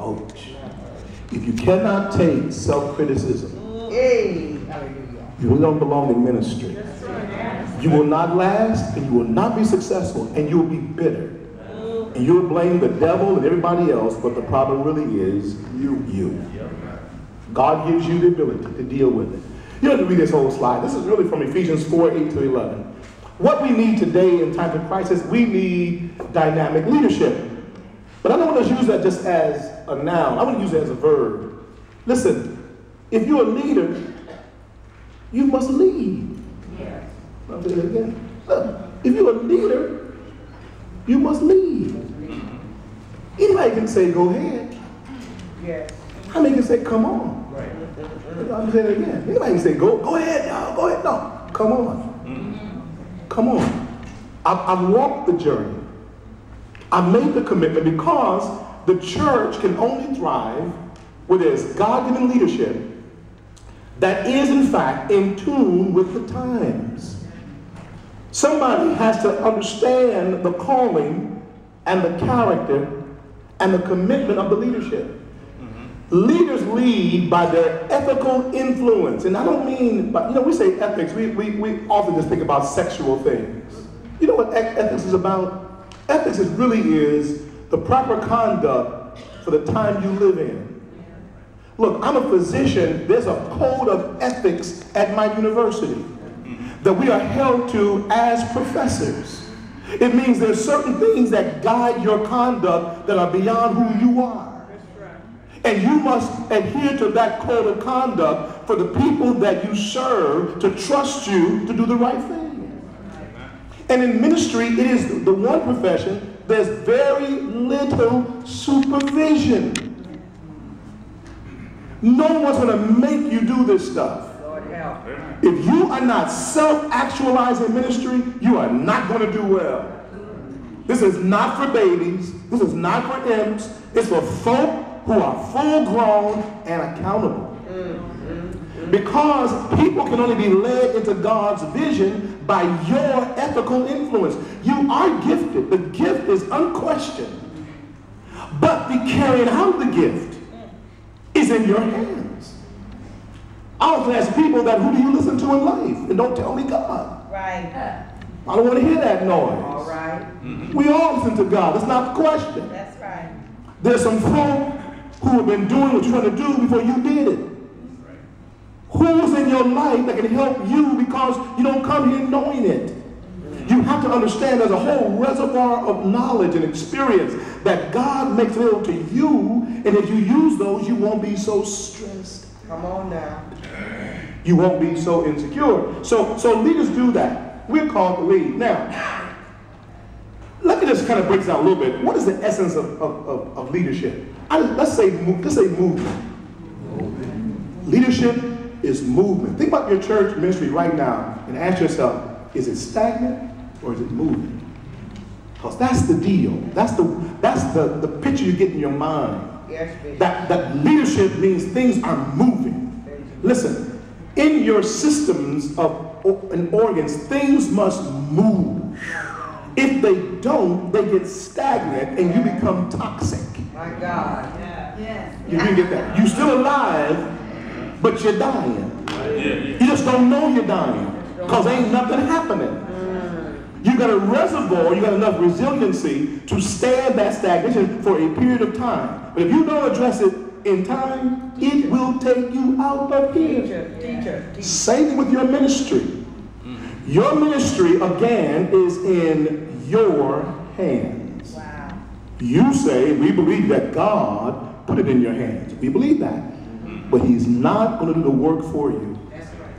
Ouch. If you cannot take self-criticism, you don't belong in ministry. You will not last, and you will not be successful, and you will be bitter. And you will blame the devil and everybody else, but the problem really is you. God gives you the ability to deal with it. You don't have to read this whole slide. This is really from Ephesians 4:8-11. What we need today in times of crisis, we need dynamic leadership. But I don't want to use that just as a noun. I want to use it as a verb. Listen, if you're a leader, you must lead. Yes. I'll say that again. If you're a leader, you must lead. Anybody can say, go ahead. Yes. How many can say, come on? Right. I'm saying it again. Anybody can say, go ahead, y'all, go ahead. No, come on. Come on. I've walked the journey. I've made the commitment because the church can only thrive where there's God-given leadership that is, in fact, in tune with the times. Somebody has to understand the calling and the character and the commitment of the leadership. Leaders lead by their ethical influence. And I don't mean, but we say ethics, we often just think about sexual things. You know what ethics is about? Ethics really is the proper conduct for the time you live in. Look, I'm a physician. There's a code of ethics at my university that we are held to as professors. It means there's certain things that guide your conduct that are beyond who you are. And you must adhere to that code of conduct for the people that you serve to trust you to do the right thing. And in ministry, it is the one profession, there's very little supervision. No one's going to make you do this stuff. If you are not self-actualizing ministry, you are not going to do well. This is not for babies. This is not for imps. It's for folk who are full-grown and accountable. Because people can only be led into God's vision by your ethical influence. You are gifted. The gift is unquestioned. But the carrying out the gift is in your hands. I often ask people that, who do you listen to in life? And don't tell me God. Right. I don't want to hear that noise. All right. We all listen to God. That's not the question. That's right. There's some folk who have been doing what you're trying to do before you did it. Who's in your life that can help you because you don't come here knowing it? You have to understand there's a whole reservoir of knowledge and experience that God makes available to you, and if you use those, you won't be so stressed. Come on now. You won't be so insecure. So leaders do that. We're called to lead. Now, let me just kind of break this out a little bit. What is the essence of leadership? Let's say movement. Leadership is movement. Think about your church ministry right now and ask yourself, is it stagnant or is it moving? Because that's the deal. That's the picture you get in your mind. Yes, that leadership means things are moving. Listen, in your systems and organs, things must move. If they don't, they get stagnant and you become toxic. My God. Yeah. You didn't get that. You're still alive, but you're dying. You just don't know you're dying because ain't nothing happening. You got a reservoir, you got enough resiliency to stand that stagnation for a period of time. But if you don't address it in time, it will take you out of here. Teacher. Same with your ministry. Your ministry, again, is in your hands. Wow. You say, we believe that God put it in your hands. We believe that. But he's not going to do the work for you. That's right.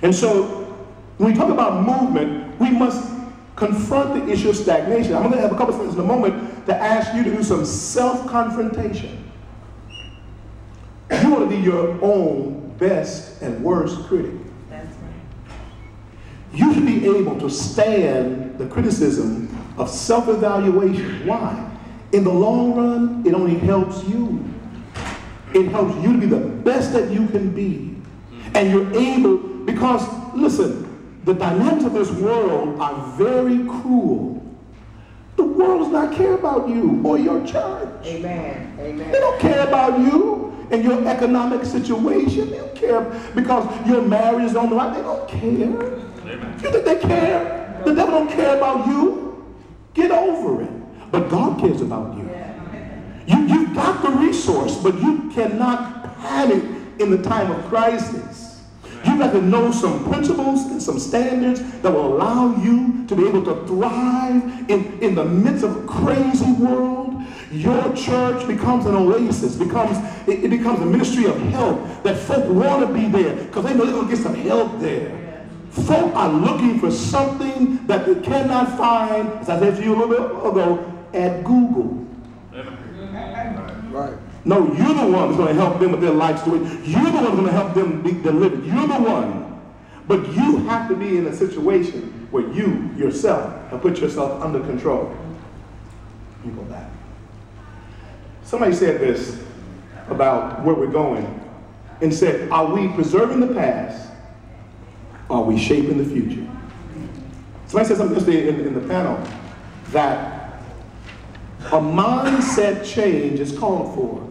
And so, when we talk about movement, we must confront the issue of stagnation. I'm going to have a couple of things in a moment to ask you to do some self-confrontation. You want to be your own best and worst critic. That's right. You should be able to stand the criticism of self-evaluation. Why? In the long run, it only helps you. It helps you to be the best that you can be. And you're able, because, listen, the dynamics of this world are very cruel. The world does not care about you or your church. Amen. Amen. They don't care about you and your economic situation. They don't care because your marriage is on the right. They don't care. Amen. You think they care? The devil don't care about you. Get over it. But God cares about you. You've got the resource, but you cannot panic in the time of crisis. You've got to know some principles and some standards that will allow you to be able to thrive in the midst of a crazy world. Your church becomes an oasis, it becomes a ministry of help that folk want to be there because they know they're going to get some help there. Folk are looking for something that they cannot find, as I said to you a little bit ago, at Google. Right. No, you're the one who's going to help them with their life story. You're the one who's going to help them be delivered. You're the one. But you have to be in a situation where you yourself have put yourself under control. Let me go back. Somebody said this about where we're going and said, are we preserving the past? Or are we shaping the future? Somebody said something yesterday in the panel that a mindset change is called for.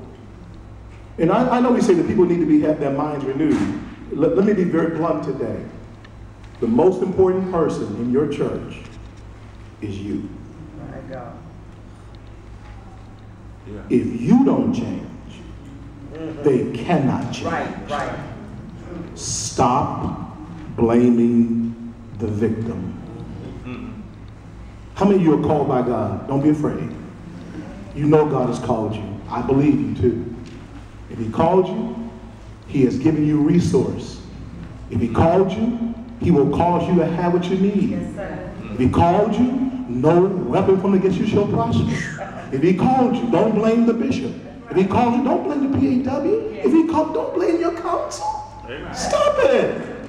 And I know we say that people need to have their minds renewed. Let me be very blunt today. The most important person in your church is you. My God. Yeah. If you don't change, they cannot change. Right. Stop blaming the victim. How many of you are called by God? Don't be afraid. You know God has called you. I believe you too. If he called you, he has given you resource. If he called you, he will cause you to have what you need. Yes, sir. If he called you, no weapon formed against you shall prosper. If he called you, don't blame the bishop. If he called you, don't blame the PAW. If he called, don't blame your council. Amen. Stop it.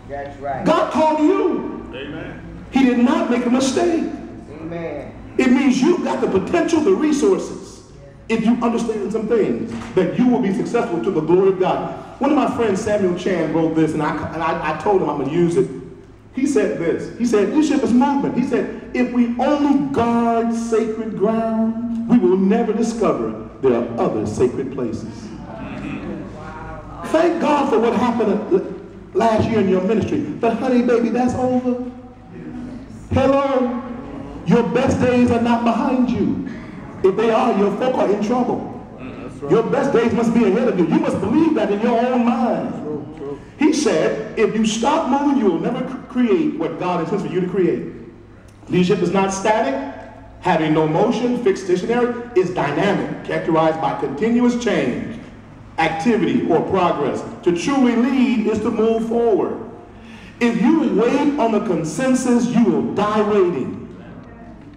That's right. God called you. Amen. He did not make a mistake. Amen. It means you've got the potential, the resources, if you understand some things, that you will be successful to the glory of God. One of my friends, Samuel Chan, wrote this, and I told him I'm going to use it. He said this. He said, leadership is movement. He said, if we only guard sacred ground, we will never discover there are other sacred places. Wow. Thank God for what happened last year in your ministry. But honey, baby, that's over. Hello? Your best days are not behind you. If they are, your folk are in trouble. Right. Your best days must be ahead of you. You must believe that in your own mind. True. He said, if you stop moving, you will never create what God intends for you to create. Leadership is not static, having no motion, fixed stationary. It's dynamic, characterized by continuous change, activity, or progress. To truly lead is to move forward. If you wait on the consensus, you will die waiting.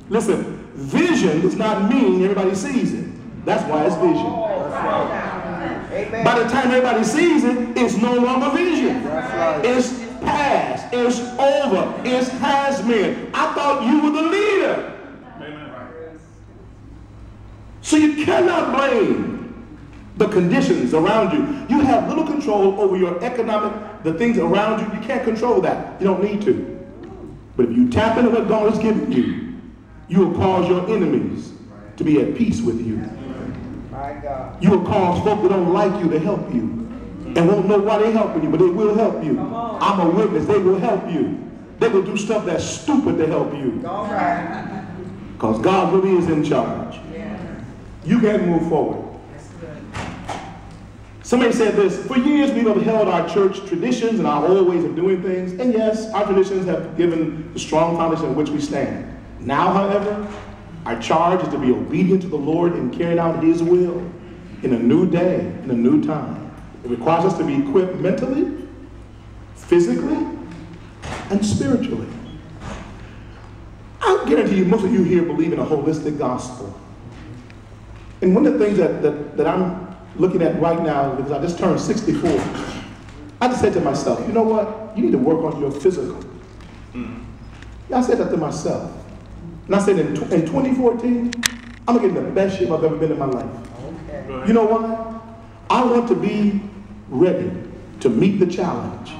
Listen, vision does not mean everybody sees it. That's why it's vision. Right. By the time everybody sees it, it's no longer vision. Right. It's past. It's over. It's has been. I thought you were the leader. Amen. So you cannot blame the conditions around you. You have little control over your economic, the things around you. You can't control that. You don't need to. But if you tap into what God has given you, you will cause your enemies to be at peace with you. You will cause folk that don't like you to help you and won't know why they're helping you, but they will help you. I'm a witness. They will help you. They will do stuff that's stupid to help you. Because God really is in charge. You can move forward. Somebody said this, for years we've upheld our church traditions and our old ways of doing things. And yes, our traditions have given the strong foundation on which we stand. Now, however, our charge is to be obedient to the Lord in carrying out his will in a new day, in a new time. It requires us to be equipped mentally, physically, and spiritually. I guarantee you, most of you here believe in a holistic gospel. And one of the things that I'm looking at right now, because I just turned 64, I just said to myself, you know what? You need to work on your physical. I said that to myself. And I said, in 2014, I'm going to get in the best shape I've ever been in my life. Okay. You know why? I want to be ready to meet the challenge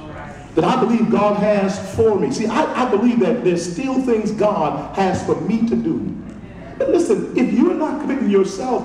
that I believe God has for me. See, I believe that there's still things God has for me to do. But listen, if you're not committing yourself